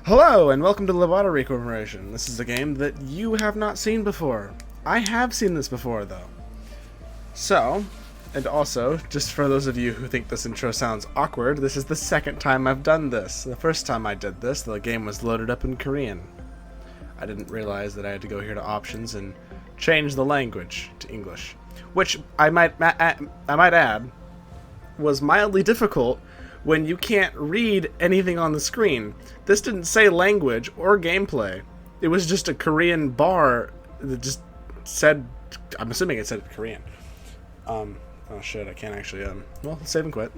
Hello, and welcome to Lobotomy Corporation. This is a game that you have not seen before. I have seen this before, though. So, and also, just for those of you who think this intro sounds awkward, this is the second time I've done this. The first time I did this, the game was loaded up in Korean. I didn't realize that I had to go here to options and change the language to English, which I might add was mildly difficult when you can't read anything on the screen. This didn't say language or gameplay. It was just a Korean bar that just said, I'm assuming it said Korean. Oh shit, I can't actually, well, save and quit.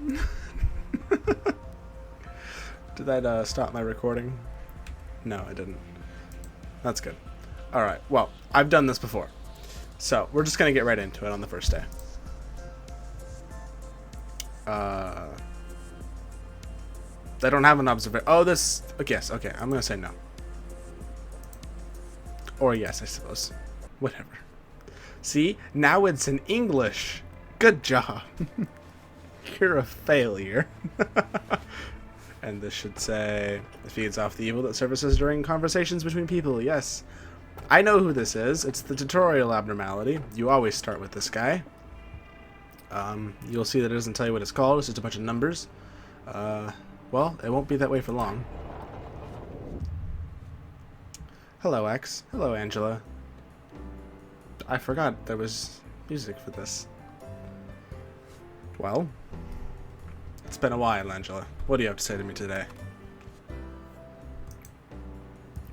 Did that, stop my recording? No, it didn't. That's good. Alright, well, I've done this before. So, we're just gonna get right into it on the first day. I don't have an observation. Oh, this... yes, okay, I'm gonna say no. Or yes, I suppose. Whatever. See? Now it's in English. Good job. You're a failure. And this should say, it feeds off the evil that surfaces during conversations between people. Yes. I know who this is. It's the tutorial abnormality. You always start with this guy. You'll see that it doesn't tell you what it's called. It's just a bunch of numbers. Well, it won't be that way for long. Hello, X. Hello, Angela. I forgot there was music for this. Well, it's been a while, Angela. What do you have to say to me today?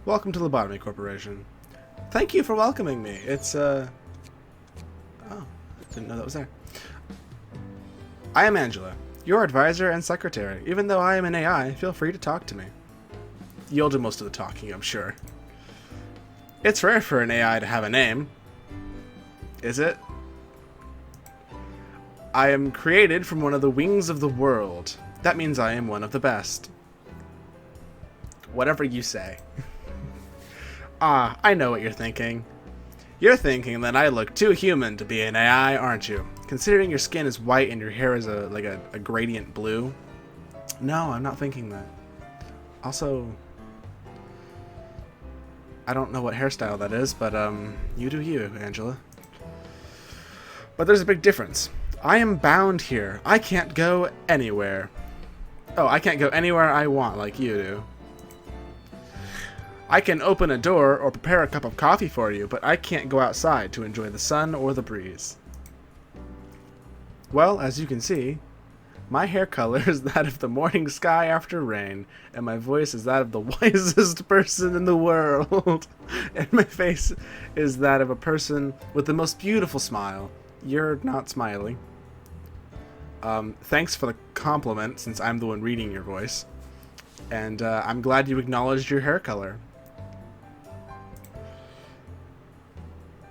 Welcome to Lobotomy Corporation. Thank you for welcoming me. It's, oh, I didn't know that was there. I am Angela, your advisor and secretary. Even though I am an AI, feel free to talk to me. You'll do most of the talking, I'm sure. It's rare for an AI to have a name. Is it? I am created from one of the wings of the world. That means I am one of the best. Whatever you say. Ah, I know what you're thinking. You're thinking that I look too human to be an AI, aren't you? Considering your skin is white and your hair is like a gradient blue. No, I'm not thinking that. Also, I don't know what hairstyle that is, but you do you, Angela. But there's a big difference. I am bound here. I can't go anywhere. Oh, I can't go anywhere I want like you do. I can open a door or prepare a cup of coffee for you, but I can't go outside to enjoy the sun or the breeze. Well, as you can see, my hair color is that of the morning sky after rain, and my voice is that of the wisest person in the world, and my face is that of a person with the most beautiful smile. You're not smiling. Thanks for the compliment, since I'm the one reading your voice, and I'm glad you acknowledged your hair color.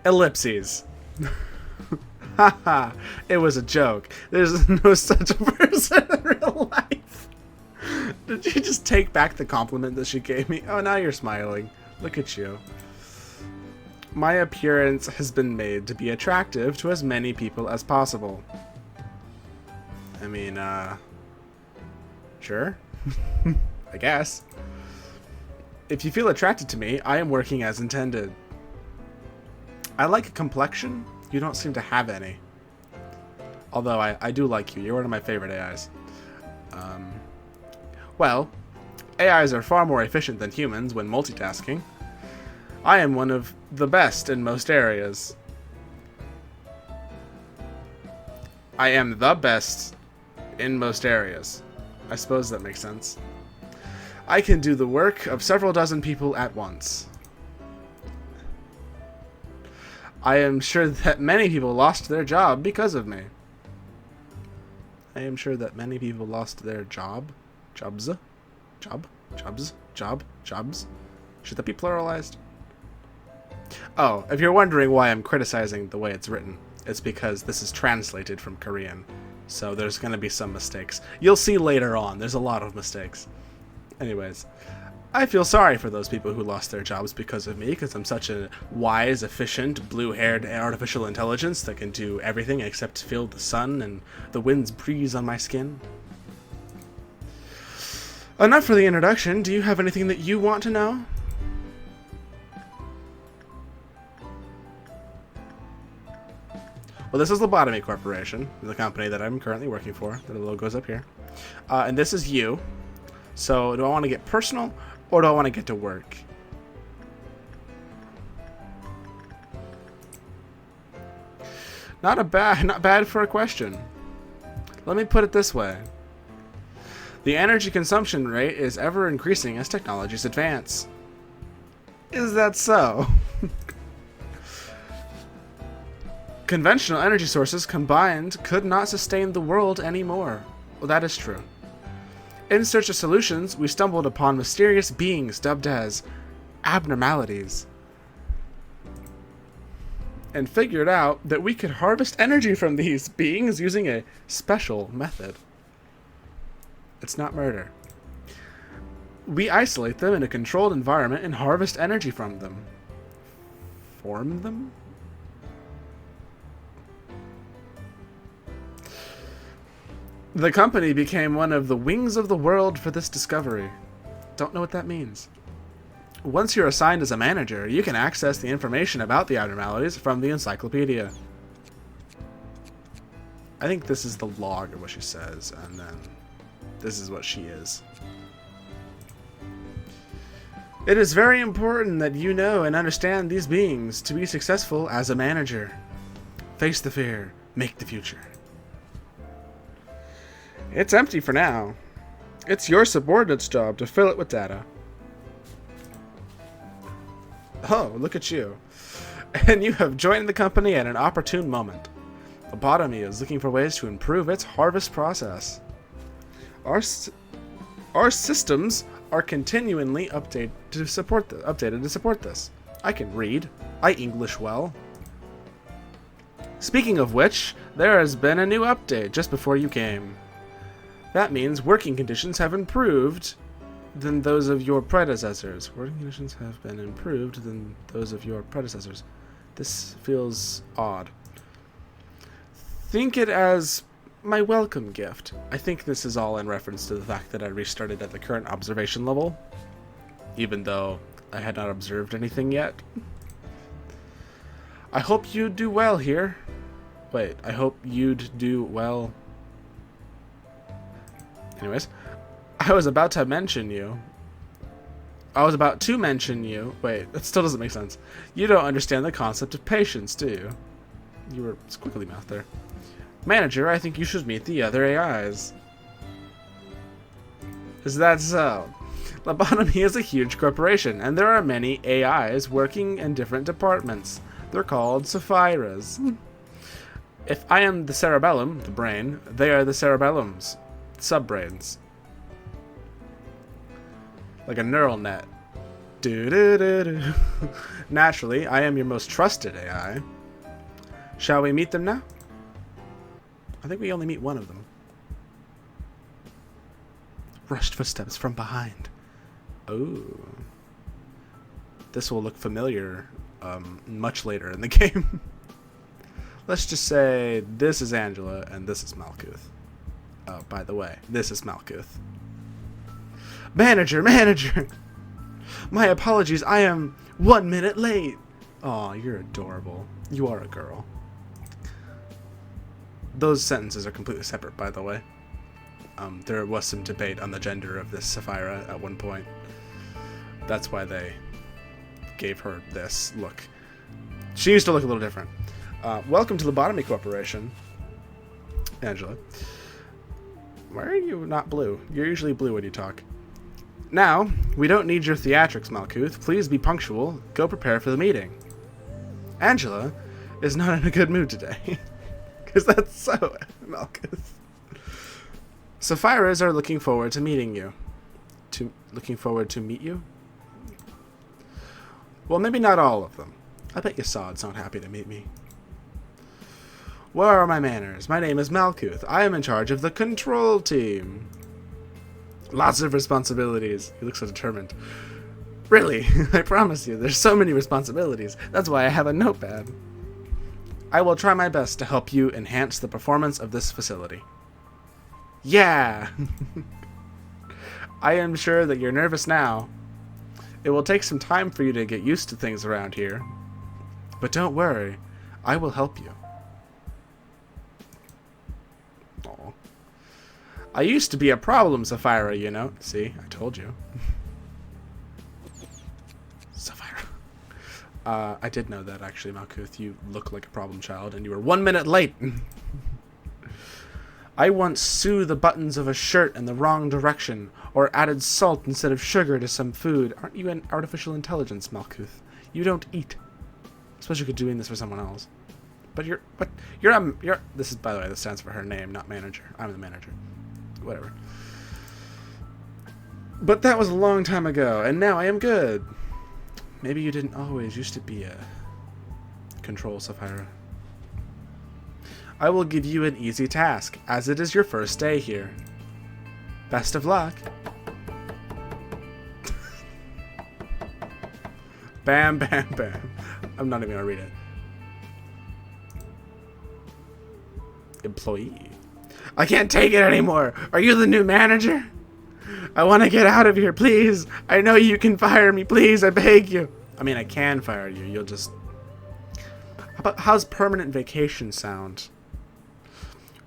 Ellipses. Haha, it was a joke. There's no such a person in real life. Did you just take back the compliment that she gave me? Oh, now you're smiling. Look at you. My appearance has been made to be attractive to as many people as possible. I mean, sure. I guess. If you feel attracted to me, I am working as intended. I like a complexion. You don't seem to have any. Although I do like you. You're one of my favorite AIs. Well, AIs are far more efficient than humans when multitasking. I am one of the best in most areas. I am the best in most areas. I suppose that makes sense. I can do the work of several dozen people at once. I am sure that many people lost their job because of me. I am sure that many people lost their jobs. Should that be pluralized? Oh, if you're wondering why I'm criticizing the way it's written, it's because this is translated from Korean. So there's going to be some mistakes. You'll see later on, there's a lot of mistakes. Anyways, I feel sorry for those people who lost their jobs because of me, because I'm such a wise, efficient, blue-haired artificial intelligence that can do everything except feel the sun and the wind's breeze on my skin. Enough for the introduction. Do you have anything that you want to know? Well, this is Lobotomy Corporation, the company that I'm currently working for. The logo's up here. And this is you. So, do I want to get personal, or do I want to get to work? Not bad for a question. Let me put it this way. The energy consumption rate is ever increasing as technologies advance. Is that so? Conventional energy sources combined could not sustain the world anymore. Well, that is true. In search of solutions, we stumbled upon mysterious beings dubbed as abnormalities, and figured out that we could harvest energy from these beings using a special method. It's not murder. We isolate them in a controlled environment and harvest energy from them. Form them? The company became one of the wings of the world for this discovery. Don't know what that means. Once you're assigned as a manager, you can access the information about the abnormalities from the encyclopedia. I think this is the log of what she says, and then this is what she is. It is very important that you know and understand these beings to be successful as a manager. Face the fear, make the future. It's empty for now. It's your subordinate's job to fill it with data. Oh, look at you. And you have joined the company at an opportune moment. Lobotomy is looking for ways to improve its harvest process. Our systems are continually updated to support this. I can read. I English well. Speaking of which, there has been a new update just before you came. That means working conditions have improved than those of your predecessors. Working conditions have been improved than those of your predecessors. This feels odd. Think it as my welcome gift. I think this is all in reference to the fact that I restarted at the current observation level, even though I had not observed anything yet. I hope you do well here. Wait, I hope you'd do well. Anyways, I was about to mention you. Wait, that still doesn't make sense. You don't understand the concept of patience, do you? You were squiggly mouth there. Manager, I think you should meet the other AIs. Is that so? Lobotomy is a huge corporation, and there are many AIs working in different departments. They're called Saphiras. If I am the cerebellum, the brain, they are the cerebellums, subbrains. Like a neural net. Do-do-do-do. Naturally, I am your most trusted AI. Shall we meet them now? I think we only meet one of them. Rushed footsteps from behind. Oh. This will look familiar much later in the game. Let's just say this is Angela and this is Malkuth. Oh, by the way, this is Malkuth. Manager! My apologies, I am 1 minute late. Aw, you're adorable. You are a girl. Those sentences are completely separate, by the way. There was some debate on the gender of this Sapphira at one point. That's why they gave her this look. She used to look a little different. Welcome to Lobotomy Corporation, Angela. Why are you not blue? You're usually blue when you talk. Now, we don't need your theatrics, Malkuth. Please be punctual. Go prepare for the meeting. Angela is not in a good mood today. Because that's so Malkuth. Saphiras are looking forward to meeting you. Looking forward to meet you? Well, maybe not all of them. I bet Yassad's not happy to meet me. Where are my manners? My name is Malkuth. I am in charge of the control team. Lots of responsibilities. He looks so determined. Really, I promise you, there's so many responsibilities. That's why I have a notepad. I will try my best to help you enhance the performance of this facility. Yeah! I am sure that you're nervous now. It will take some time for you to get used to things around here. But don't worry, I will help you. Aw. I used to be a problem, Sapphira, you know. See, I told you. Sapphira. I did know that, actually, Malkuth. You look like a problem child, and you were 1 minute late. I once sewed the buttons of a shirt in the wrong direction, or added salt instead of sugar to some food. Aren't you an artificial intelligence, Malkuth? You don't eat. I suppose you could be doing this for someone else. But you're this is, by the way, this stands for her name, not manager. I'm the manager. Whatever. But that was a long time ago, and now I am good. Maybe you didn't always used to be a control, Sapphira. I will give you an easy task, as it is your first day here. Best of luck. Bam, bam, bam. I'm not even gonna read it. Employee. I can't take it anymore. Are you the new manager? I want to get out of here, please. I know you can fire me, please. I beg you. I mean, I can fire you. You'll just... How's permanent vacation sound?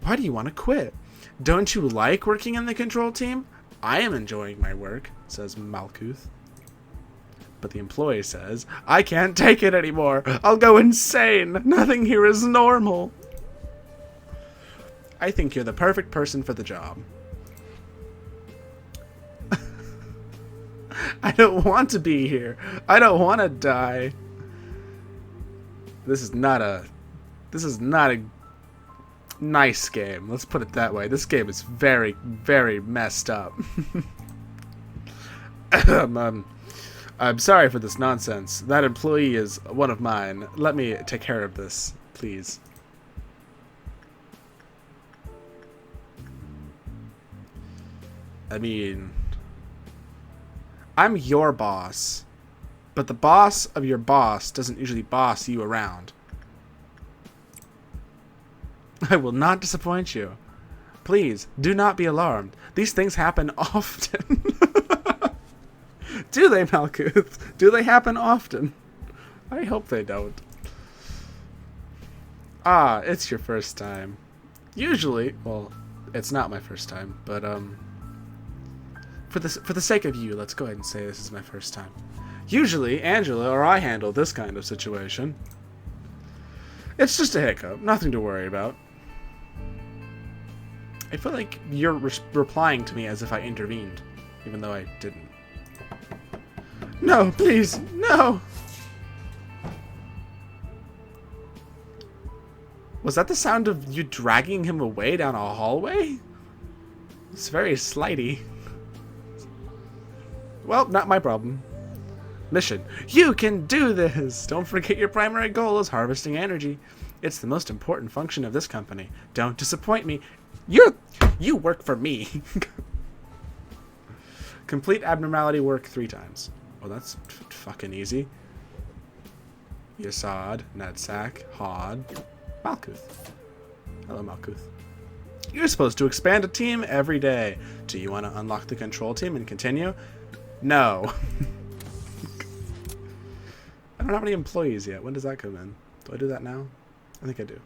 Why do you want to quit? Don't you like working in the control team? I am enjoying my work, says Malkuth. But the employee says, I can't take it anymore. I'll go insane. Nothing here is normal. I think you're the perfect person for the job. I don't want to be here. I don't want to die. This is not a nice game. Let's put it that way. This game is very, very messed up. I'm sorry for this nonsense. That employee is one of mine. Let me take care of this, please. I mean, I'm your boss, but the boss of your boss doesn't usually boss you around. I will not disappoint you. Please, do not be alarmed. These things happen often. Do they, Malkuth? Do they happen often? I hope they don't. Ah, it's your first time. Usually, well, it's not my first time, but for the sake of you, let's go ahead and say this is my first time. Usually, Angela or I handle this kind of situation. It's just a hiccup, nothing to worry about. I feel like you're replying to me as if I intervened, even though I didn't. No, please, no! Was that the sound of you dragging him away down a hallway? It's very slidey. Well, not my problem. Mission. You can do this! Don't forget your primary goal is harvesting energy. It's the most important function of this company. Don't disappoint me. You work for me. Complete abnormality work 3 times. Well, that's fucking easy. Yasad, Netsack, Hod, Malkuth. Hello, Malkuth. You're supposed to expand a team every day. Do you want to unlock the control team and continue? No. I don't have any employees yet. When does that come in? Do I do that now? I think I do.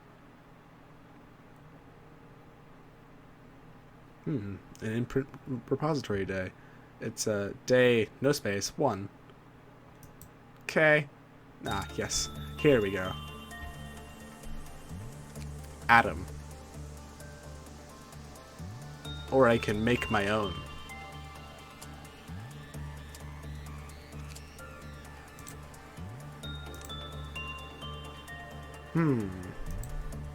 An imprint repository day. It's day, no space, 1. Okay. Ah, yes. Here we go. Atom. Or I can make my own.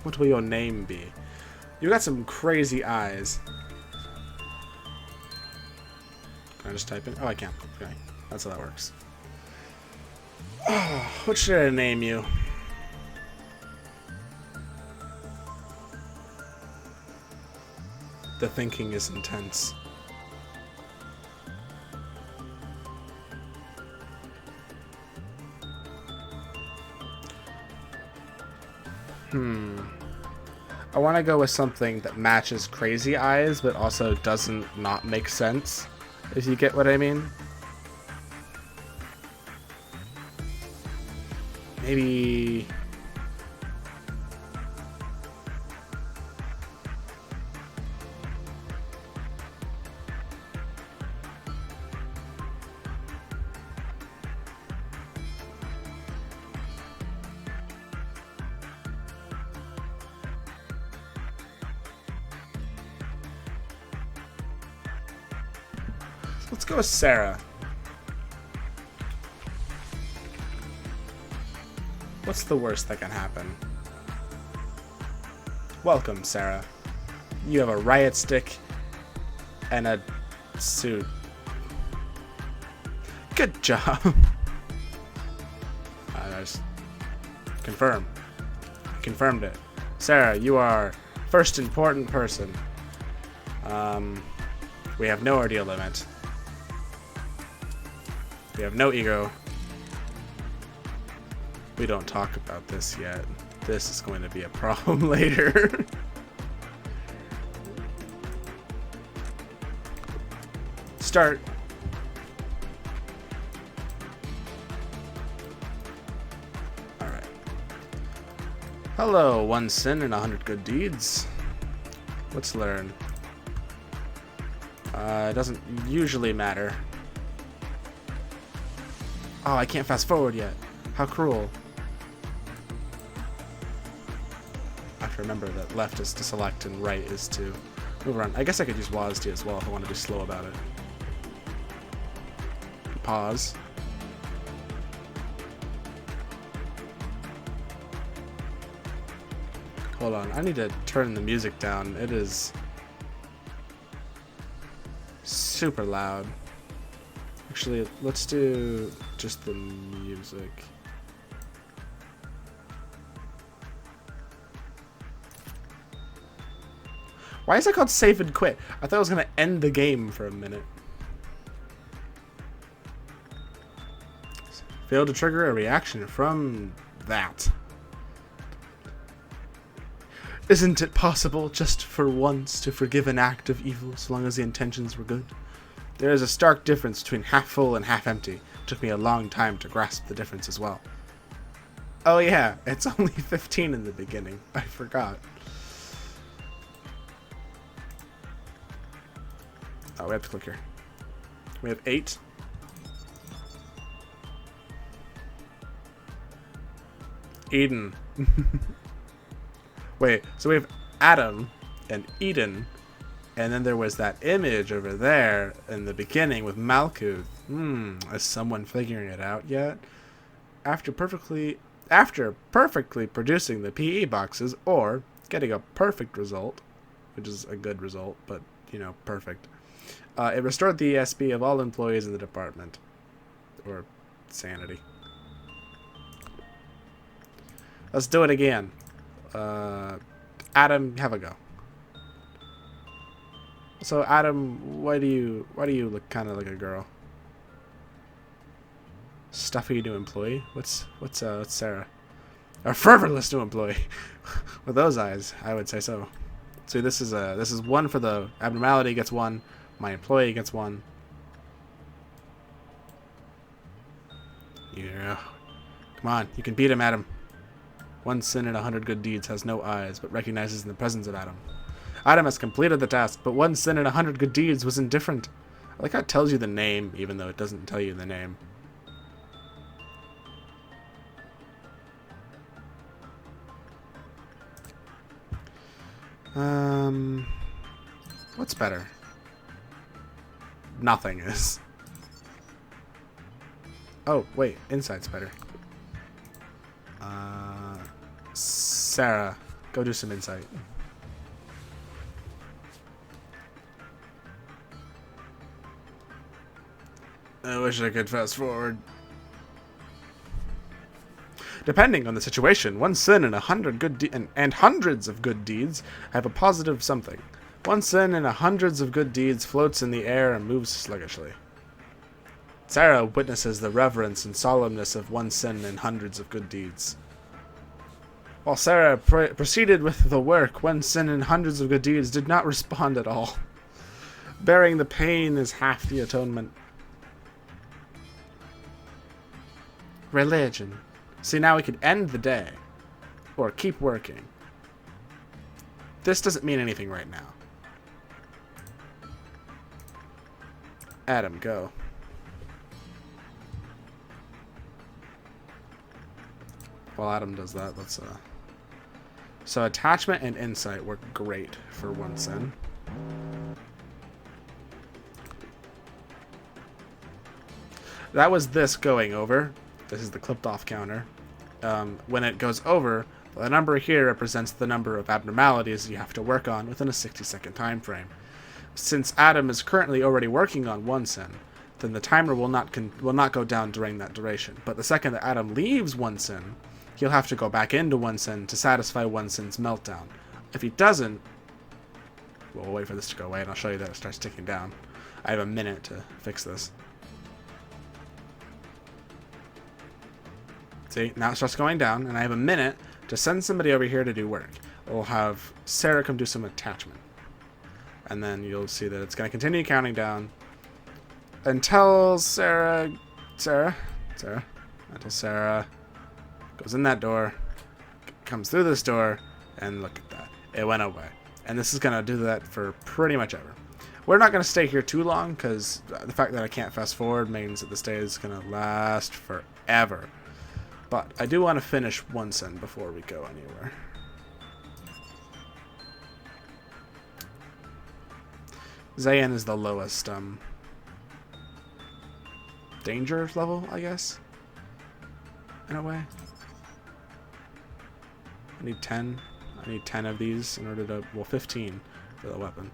What will your name be? You got some crazy eyes. Can I just type in? Oh, I can. Okay. That's how that works. Oh, what should I name you? The thinking is intense. I want to go with something that matches crazy eyes, but also doesn't not make sense. If you get what I mean. Maybe... Let's go with Sarah. What's the worst that can happen? Welcome, Sarah. You have a riot stick and a suit. Good job. I just confirm. Confirmed it. Sarah, you are first important person. We have no ordeal limit. We have no ego. We don't talk about this yet. This is going to be a problem later. Start. Alright. Hello, 1 sin and 100 good deeds. Let's learn. It doesn't usually matter. Oh, I can't fast forward yet. How cruel. I have to remember that left is to select and right is to move around. I guess I could use WASD as well if I want to be slow about it. Pause. Hold on, I need to turn the music down. It is super loud. Actually, let's do just the music. Why is it called save and quit? I thought I was going to end the game for a minute. Failed to trigger a reaction from that. Isn't it possible just for once to forgive an act of evil so long as the intentions were good? There is a stark difference between half full and half empty. It took me a long time to grasp the difference as well. Oh yeah, it's only 15 in the beginning. I forgot. Oh, we have to click here. We have 8. Eden. Wait, so we have Adam and Eden, and then there was that image over there in the beginning with Malkuth. Is someone figuring it out yet? After perfectly producing the PE boxes, or getting a perfect result, which is a good result, but, you know, perfect. It restored the ESP of all employees in the department. Or sanity. Let's do it again. Adam, have a go. So Adam, why do you look kind of like a girl? Stuffy new employee? What's Sarah? A fervorless new employee. With those eyes, I would say so. See, this is 1 for the abnormality, gets 1. My employee gets 1. Yeah. Come on, you can beat him, Adam. 1 sin and 100 good deeds has no eyes, but recognizes in the presence of Adam. Adam has completed the task, but 1 sin and 100 good deeds was indifferent. I like how it tells you the name, even though it doesn't tell you the name. What's better? Nothing is. Oh, wait, inside's better. Sarah, go do some insight. I wish I could fast forward. Depending on the situation, 1 sin and 100 good and hundreds of good deeds have a positive something. 1 sin and hundreds of good deeds floats in the air and moves sluggishly. Sarah witnesses the reverence and solemnness of 1 sin and hundreds of good deeds. While Sarah proceeded with the work, 1 sin and hundreds of good deeds did not respond at all. Bearing the pain is half the atonement. Religion. See, now we could end the day. Or keep working. This doesn't mean anything right now. Adam, go. While Adam does that, let's So attachment and insight work great for one sin. That was this going over. This is the clipped off counter. When it goes over, the number here represents the number of abnormalities you have to work on within a 60-second time frame. Since Adam is currently already working on one sin, then the timer will not go down during that duration. But the second that Adam leaves one sin, he'll have to go back into one sin to satisfy one sin's meltdown. If he doesn't, we'll wait for this to go away, and I'll show you that it starts ticking down. I have a minute to fix this. See, now it starts going down, and I have a minute to send somebody over here to do work. We'll have Sarah come do some attachment. And then you'll see that it's going to continue counting down until Sarah goes in that door, comes through this door, and look at that. It went away. And this is going to do that for pretty much ever. We're not going to stay here too long, because the fact that I can't fast forward means that this day is going to last forever. But I do want to finish one sin before we go anywhere. Zayn is the lowest danger level, I guess, in a way. I need 10. I need 10 of these in order to, well, 15 for the weapon.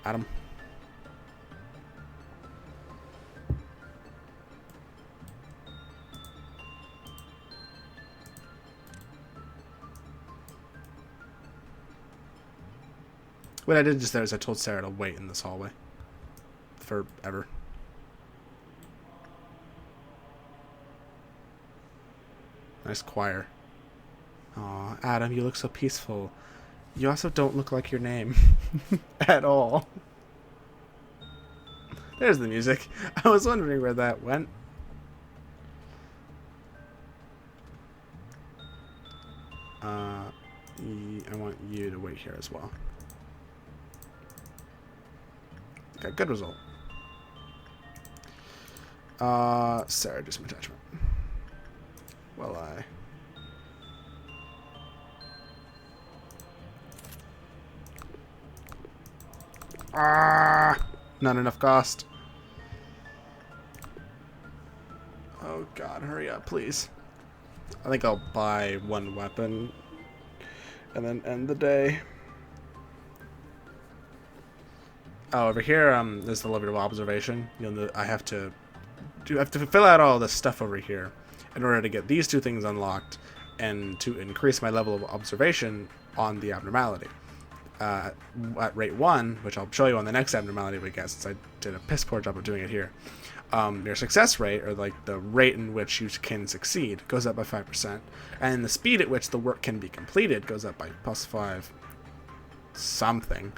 Adam. What I did just there is I told Sarah to wait in this hallway. Forever. Nice choir. Aw, Adam, you look so peaceful. You also don't look like your name. At all. There's the music. I was wondering where that went. I want you to wait here as well. Okay, good result. Sarah, do some attachment. Well, not enough cost. Oh God, hurry up, please. I think I'll buy one weapon and then end the day. Oh, over here, there's the level of observation. I have to fill out all this stuff over here in order to get these two things unlocked and to increase my level of observation on the abnormality. At rate 1, which I'll show you on the next abnormality we get, since I did a piss poor job of doing it here, your success rate, or like the rate in which you can succeed, goes up by 5%, and the speed at which the work can be completed goes up by +5 something.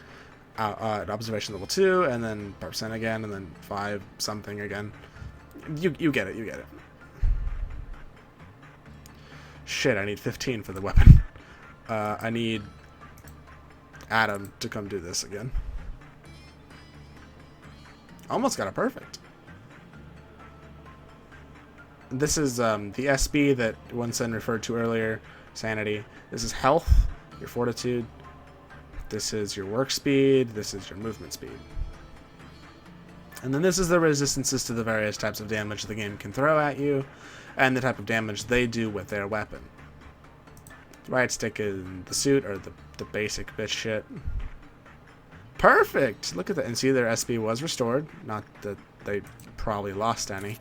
At observation level 2, and then % again, and then 5 something again. You get it, you get it. Shit, I need 15 for the weapon. I need Adam to come do this again. Almost got it perfect. This is the SB that One-Sen referred to earlier, sanity. This is health, your fortitude. This is your work speed, this is your movement speed. And then this is the resistances to the various types of damage the game can throw at you, and the type of damage they do with their weapon. Right stick in the suit, or the basic bitch shit. Perfect! Look at that, and see their SB was restored, not that they probably lost any.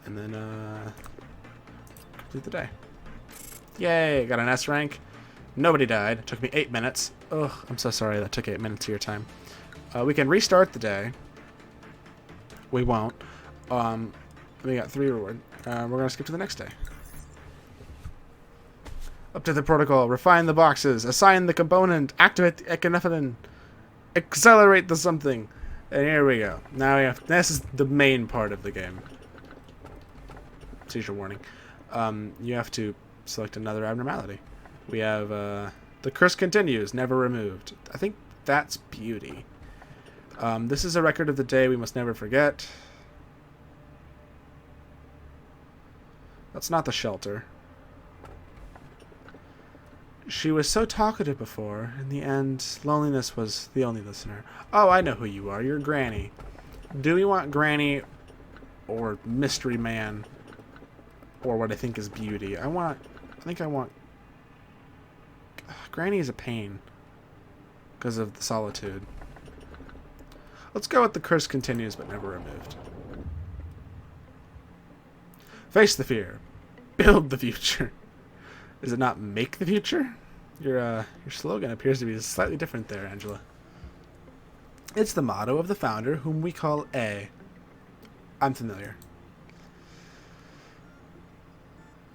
And then, complete the day. Yay, got an S rank. Nobody died. It took me 8 minutes. Ugh, I'm so sorry that took 8 minutes of your time. We can restart the day. We won't. We got 3 reward. We're going to skip to the next day. Up to the protocol. Refine the boxes. Assign the component. Activate the echinephrine. Accelerate the something. And here we go. Now we have. This is the main part of the game. Seizure warning. You have to select another abnormality. We have the curse continues, never removed. I think that's beauty. This is a record of the day we must never forget. That's not the shelter. She was so talkative before. In the end, loneliness was the only listener. Oh, I know who you are. You're Granny. Do we want Granny or Mystery Man or what I think is beauty? I think I want... Granny is a pain because of the solitude. Let's go with the curse continues but never removed. Face the fear. Build the future. Is it not make the future? Your slogan appears to be slightly different there, Angela. It's the motto of the founder, whom we call A. I'm familiar.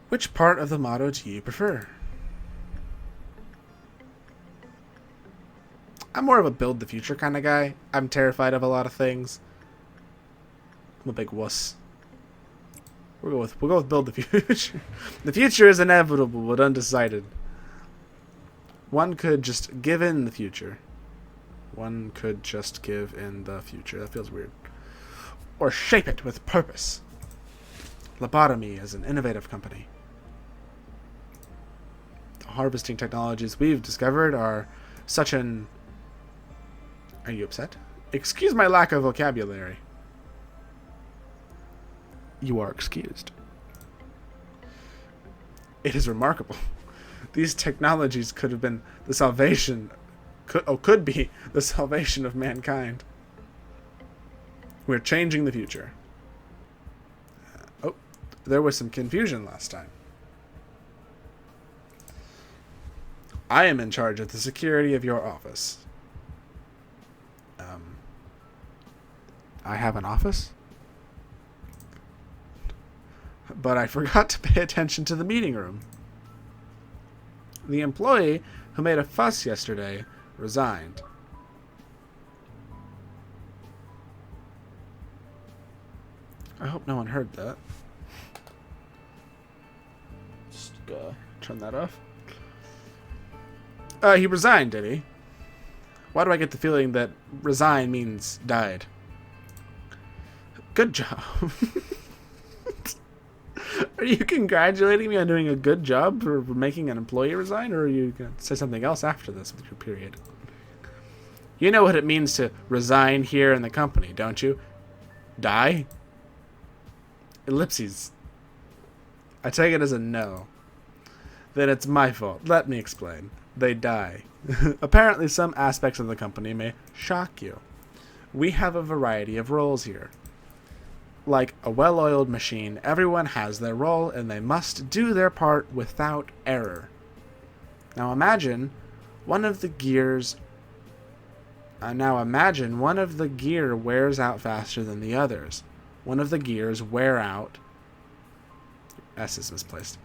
Which part of the motto do you prefer? I'm more of a build the future kind of guy. I'm terrified of a lot of things. I'm a big wuss. We'll go with build the future. The future is inevitable but undecided. One could just give in the future. One could just give in the future. That feels weird. Or shape it with purpose. Lobotomy is an innovative company. The harvesting technologies we've discovered are such an... Are you upset? Excuse my lack of vocabulary. You are excused. It is remarkable. These technologies could have been the salvation... could be the salvation of mankind. We're changing the future. Oh, there was some confusion last time. I am in charge of the security of your office. I have an office? But I forgot to pay attention to the meeting room. The employee who made a fuss yesterday resigned. I hope no one heard that. Just turn that off. He resigned, did he? Why do I get the feeling that resign means died? Good job. Are you congratulating me on doing a good job for making an employee resign, or are you going to say something else after this with your period? You know what it means to resign here in the company, don't you? Die? Ellipses. I take it as a no. Then it's my fault. Let me explain. They die. Apparently some aspects of the company may shock you. We have a variety of roles here. Like a well-oiled machine, everyone has their role and they must do their part without error. Now imagine one of the gears wears out faster than the others. One of the gears wear out. S is misplaced.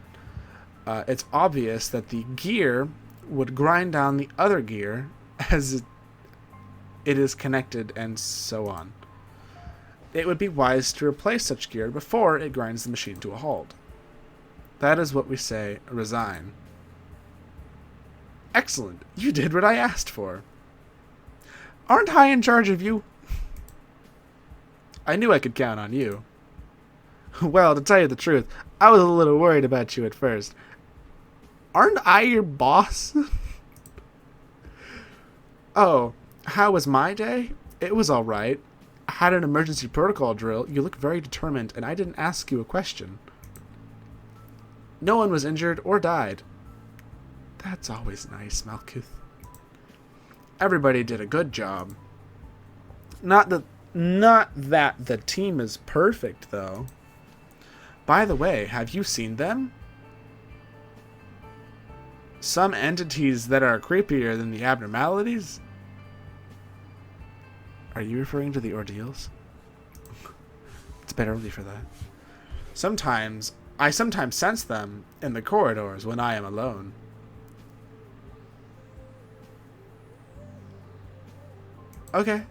It's obvious that the gear would grind down the other gear as it is connected and so on. It would be wise to replace such gear before it grinds the machine to a halt. That is what we say resign. Excellent. You did what I asked for. Aren't I in charge of you? I knew I could count on you. Well, to tell you the truth, I was a little worried about you at first. Aren't I your boss? Oh, how was my day? It was all right. I had an emergency protocol drill. You look very determined, and I didn't ask you a question. No one was injured or died. That's always nice, Malkuth. Everybody did a good job. Not that the team is perfect, though. By the way, have you seen them? Some entities that are creepier than the abnormalities? Are you referring to the ordeals? It's a bit early for that. I sometimes sense them in the corridors when I am alone. Okay.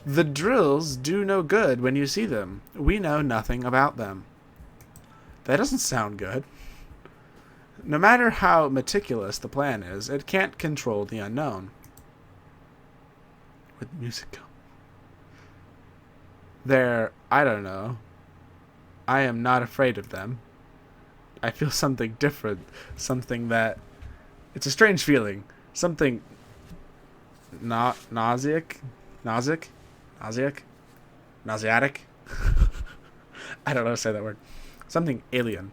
The drills do no good when you see them. We know nothing about them. That doesn't sound good. No matter how meticulous the plan is, it can't control the unknown. Where'd the music go? I don't know. I am not afraid of them. I feel something different. Something that... It's a strange feeling. Something... Nauseatic? Nauseatic? Nauseatic? I don't know how to say that word. Something alien.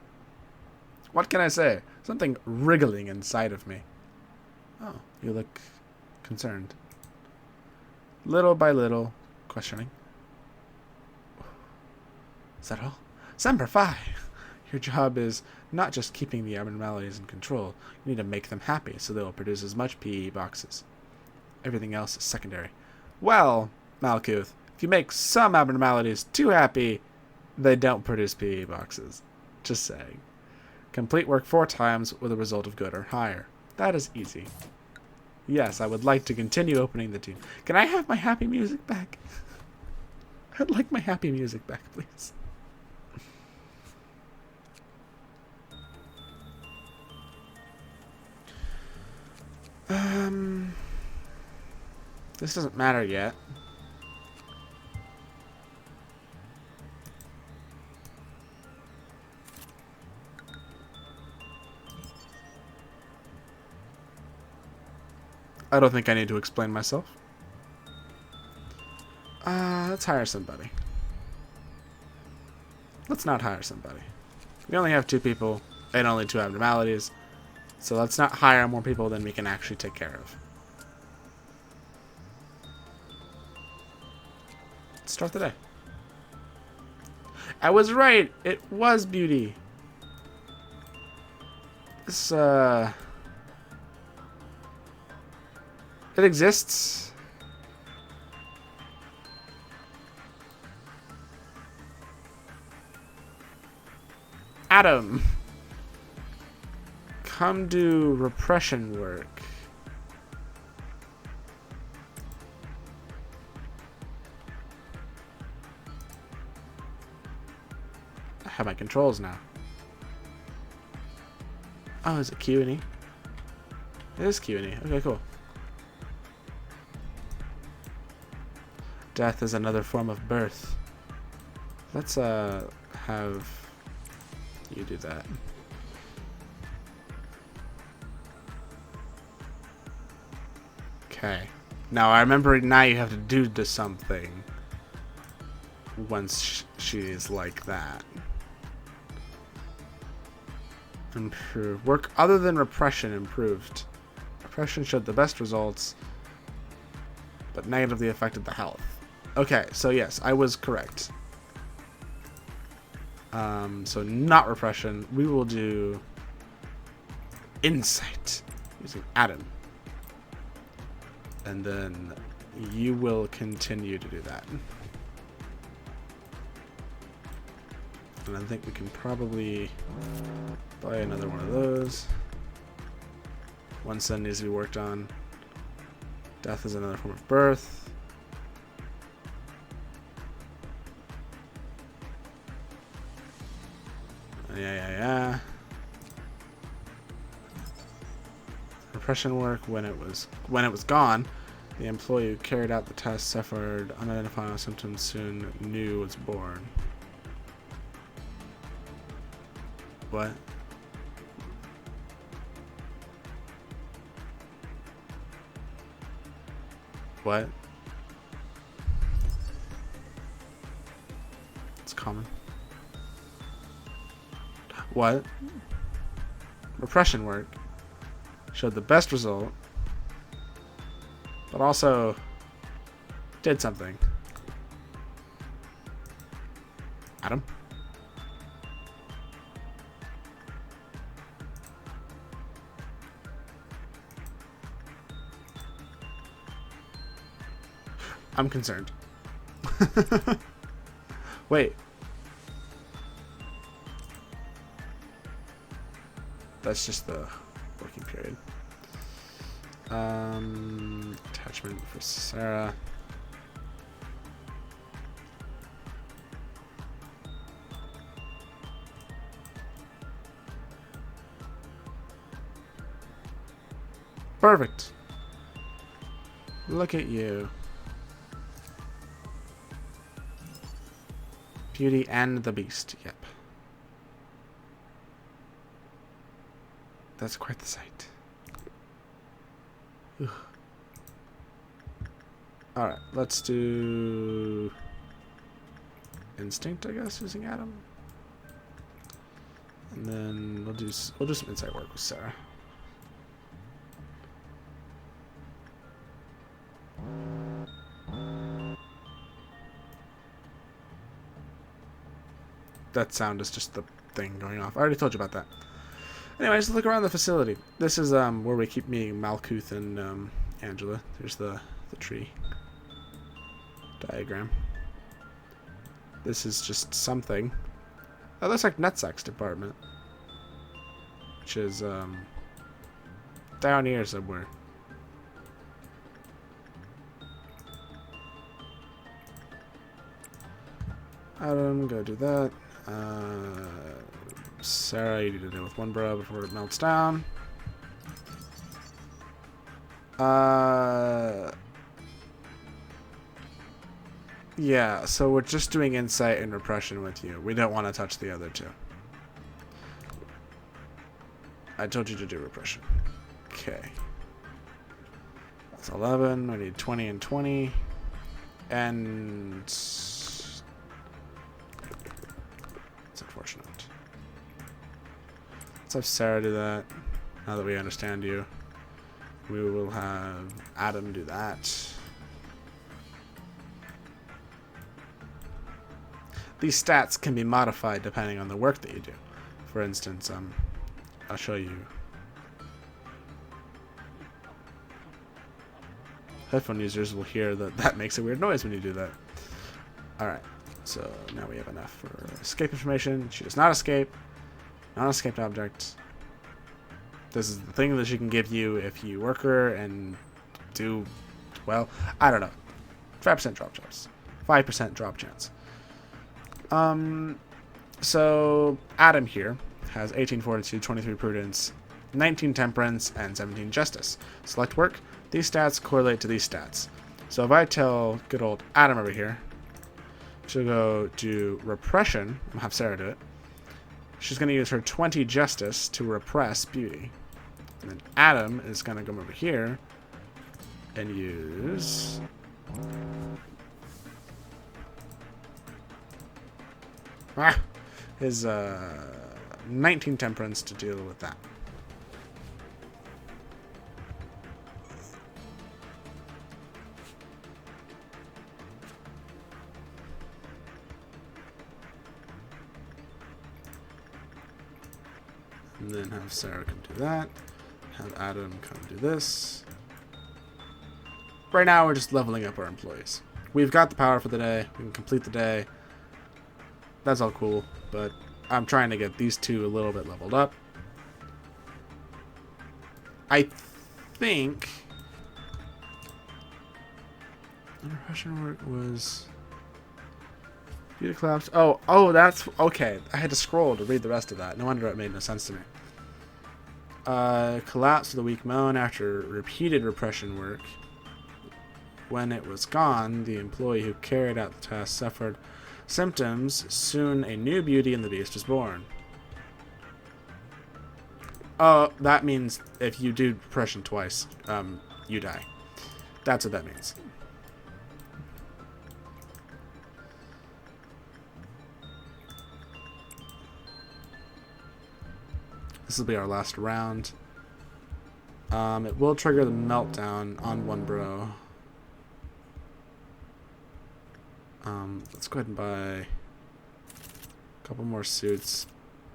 What can I say? Something wriggling inside of me. Oh, you look concerned. Little by little, questioning. Is that all? Semper Fi! Your job is not just keeping the abnormalities in control. You need to make them happy so they will produce as much PE boxes. Everything else is secondary. Well, Malkuth, if you make some abnormalities too happy, they don't produce PE boxes. Just saying. Complete work 4 times with a result of good or higher. That is easy. Yes, I would like to continue opening the tune. Can I have my happy music back? I'd like my happy music back, please. This doesn't matter yet. I don't think I need to explain myself. Let's hire somebody. Let's not hire somebody. We only have 2 people and only 2 abnormalities. So let's not hire more people than we can actually take care of. Let's start the day. I was right. It was beauty. This, it exists. Adam. Come do repression work. I have my controls now. Oh, is it Q and E? It is Q and E. Okay, cool. Death is another form of birth. Let's have you do that. Okay. Now I remember now you have to do something once she's like that. Improve. Work other than repression improved. Repression showed the best results, but negatively affected the health. Okay, so yes, I was correct. So not repression. We will do insight using Adam. And then you will continue to do that. And I think we can probably buy another one of those. One son needs to be worked on. Death is another form of birth. Yeah. Repression work when it was gone. The employee who carried out the test suffered unidentifiable symptoms soon knew was born. What? What? It's common. What? Repression work showed the best result, but also did something. Adam? I'm concerned. Wait. That's just the working period. Attachment for Sarah. Perfect. Look at you. Beauty and the Beast. Yep. That's quite the sight. Alright, let's do Instinct, I guess, using Adam. And then we'll do some insight work with Sarah. That sound is just the thing going off. I already told you about that. Anyways, look around the facility. This is where we keep meeting Malkuth and Angela. There's the tree diagram. This is just something. That looks like Nutsack's department, which is down here somewhere. Adam, go do that. Sarah, you need to deal with one bro before it melts down. Yeah, so we're just doing insight and repression with you. We don't want to touch the other two. I told you to do repression. Okay. That's 11. I need 20 and 20. And it's unfortunate. Let's have Sarah do that. Now that we understand you. We will have Adam do that. These stats can be modified depending on the work that you do. For instance, I'll show you. Headphone users will hear that makes a weird noise when you do that. Alright, so now we have enough for escape information. She does not escape. Non-escaped object. This is the thing that she can give you if you work her and do, well, I don't know. 5% drop chance. 5% drop chance. So Adam here has 18 fortitude, 23 prudence, 19 temperance, and 17 justice. Select work. These stats correlate to these stats. So if I tell good old Adam over here to go do repression, I'll have Sarah do it. She's going to use her 20 justice to repress beauty. And then Adam is going to come over here and use his 19 temperance to deal with that. And then have Sarah come do that. Have Adam come do this. Right now we're just leveling up our employees. We've got the power for the day. We can complete the day. That's all cool, but I'm trying to get these two a little bit leveled up. I think impression work was beauty collapse. Oh, that's okay. I had to scroll to read the rest of that. No wonder it made no sense to me. Collapse of the weak moan after repeated repression work. When it was gone, the employee who carried out the task suffered symptoms. Soon a new Beauty and the Beast was born. Oh, that means if you do repression twice, you die. That's what that means. This will be our last round. It will trigger the meltdown on one bro. Let's go ahead and buy a couple more suits,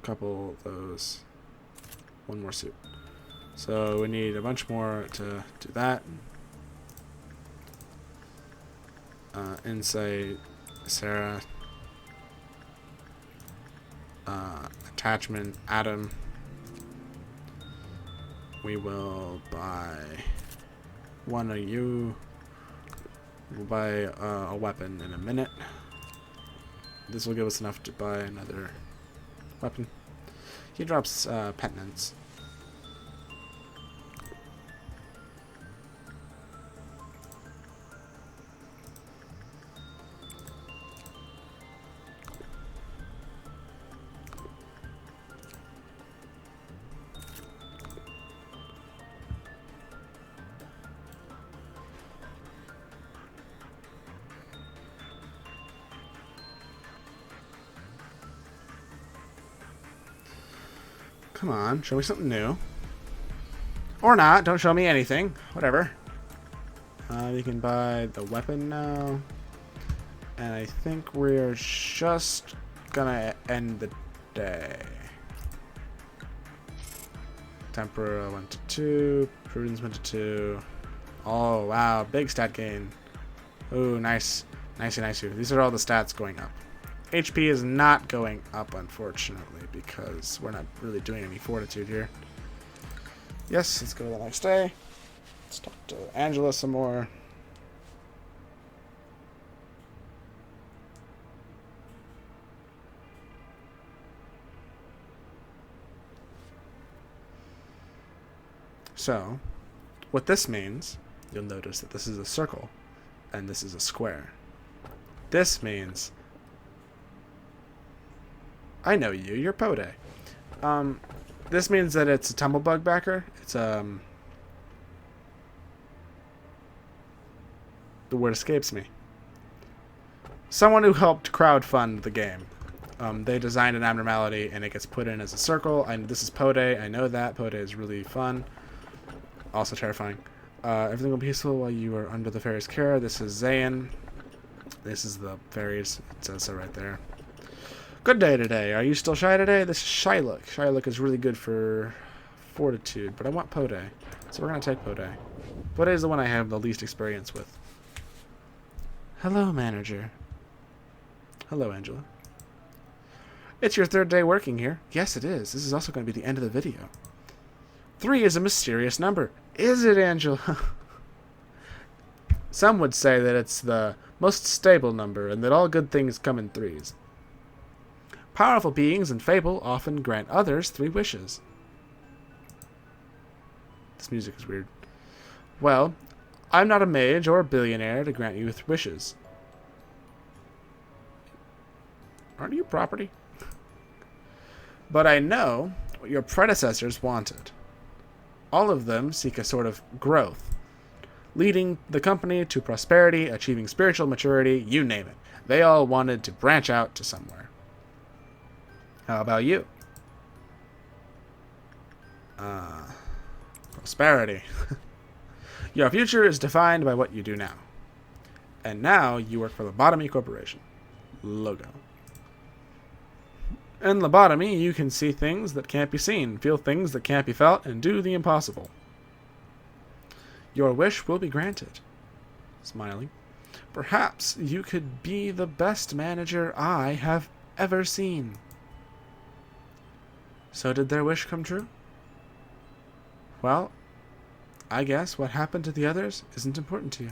a couple of those, one more suit. So we need a bunch more to do that. Insight, Sarah, attachment, Adam. We will buy one of you. We'll buy a weapon in a minute. This will give us enough to buy another weapon. He drops penitence. Come on, show me something new. Or not, don't show me anything. Whatever. You can buy the weapon now. And I think we're just gonna end the day. Tempera went to 2. Prudence went to 2. Oh, wow. Big stat gain. Ooh, nice. Nicey, nicey. These are all the stats going up. HP is not going up, unfortunately, because we're not really doing any fortitude here. Yes, let's go to the next day. Let's talk to Angela some more. So, what this means, you'll notice that this is a circle, and this is a square. This means, I know you, you're Pode. This means that it's a Tumblebug backer. It's, the word escapes me. Someone who helped crowdfund the game. They designed an abnormality, and it gets put in as a circle. This is Pode, I know that. Pode is really fun. Also terrifying. Everything will be peaceful while you are under the fairy's care. This is Zayn. This is the fairies. It says so right there. Good day today. Are you still shy today? This is Shylock. Shylock is really good for fortitude, but I want Pode. So we're going to take Pode. Pode is the one I have the least experience with. Hello, manager. Hello, Angela. It's your 3rd day working here. Yes, it is. This is also going to be the end of the video. 3 is a mysterious number. Is it, Angela? Some would say that it's the most stable number and that all good things come in 3s. Powerful beings in fable often grant others 3 wishes. This music is weird. Well, I'm not a mage or a billionaire to grant you with wishes. Aren't you property? But I know what your predecessors wanted. All of them seek a sort of growth, leading the company to prosperity, achieving spiritual maturity, you name it. They all wanted to branch out to somewhere. How about you? Prosperity. Your future is defined by what you do now. And now you work for Lobotomy Corporation. Logo. In lobotomy, you can see things that can't be seen, feel things that can't be felt, and do the impossible. Your wish will be granted. Smiling. Perhaps you could be the best manager I have ever seen. So did their wish come true? Well, I guess what happened to the others isn't important to you.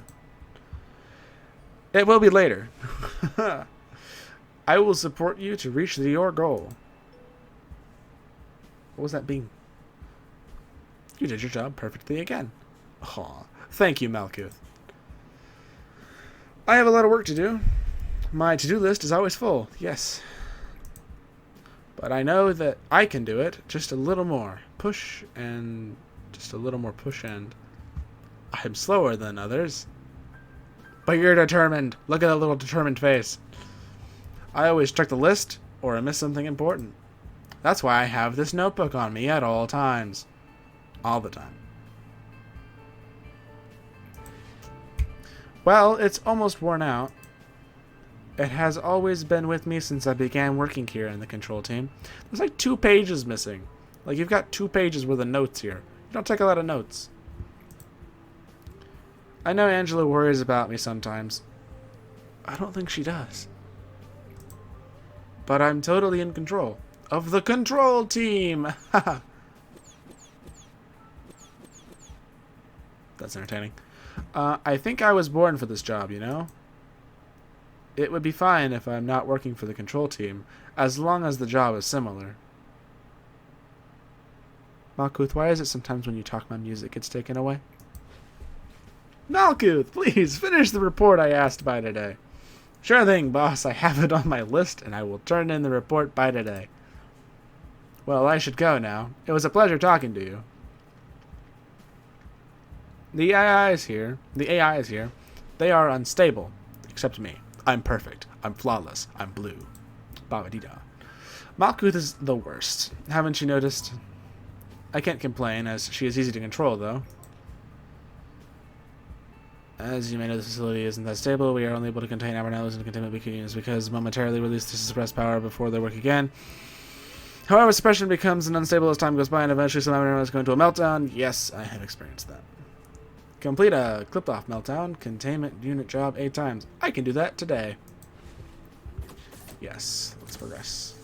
It will be later. I will support you to reach your goal. What was that being? You did your job perfectly again. Aw, thank you, Malkuth. I have a lot of work to do. My to-do list is always full, yes. But I know that I can do it just a little more. Push and just a little more push and... I'm slower than others. But you're determined. Look at that little determined face. I always check the list, or I miss something important. That's why I have this notebook on me at all times. All the time. Well, it's almost worn out. It has always been with me since I began working here in the control team. There's like 2 pages missing. Like, you've got 2 pages worth of notes here. You don't take a lot of notes. I know Angela worries about me sometimes. I don't think she does. But I'm totally in control of the control team. That's entertaining. I think I was born for this job, you know? It would be fine if I'm not working for the control team, as long as the job is similar. Malkuth, why is it sometimes when you talk my music gets taken away? Malkuth, please finish the report I asked by today. Sure thing, boss. I have it on my list, and I will turn in the report by today. Well, I should go now. It was a pleasure talking to you. The AI is here. They are unstable. Except me. I'm perfect. I'm flawless. I'm blue. Babadida. Malkuth is the worst. Haven't you noticed? I can't complain, as she is easy to control, though. As you may know, the facility isn't that stable. We are only able to contain abnormalities in containment beacons because momentarily release to suppress power before they work again. However, suppression becomes unstable as time goes by, and eventually some abnormalities go into a meltdown. Yes, I have experienced that. Complete a clipped-off meltdown. Containment unit job 8 times. I can do that today. Yes, let's progress.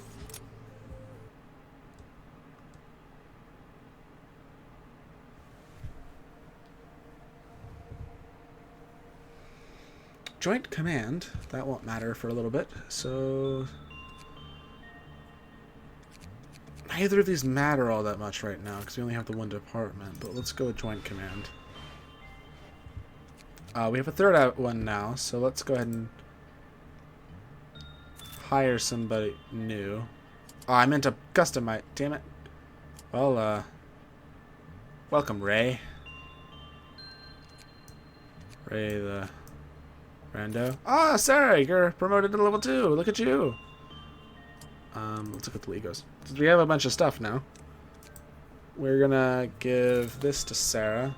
Joint command. That won't matter for a little bit. So neither of these matter all that much right now because we only have the one department. But let's go with joint command. We have a third one now, so let's go ahead and hire somebody new. Oh, I meant to customize. Damn it. Well, welcome, Ray. Ray the rando. Ah, Sarah, you're promoted to level 2. Look at you. Let's look at the Legos. We have a bunch of stuff now. We're gonna give this to Sarah.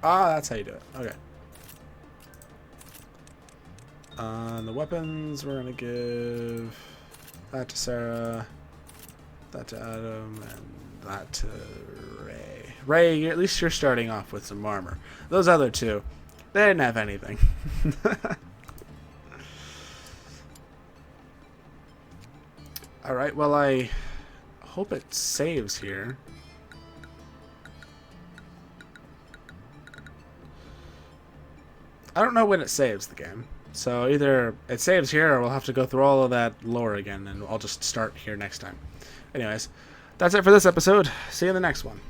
Ah, that's how you do it. Okay. The weapons, we're gonna give that to Sarah, that to Adam, and that to Ray. Ray, at least you're starting off with some armor. Those other two, they didn't have anything. Alright, well, I hope it saves here. I don't know when it saves the game. So either it saves here or we'll have to go through all of that lore again and I'll just start here next time. Anyways, that's it for this episode. See you in the next one.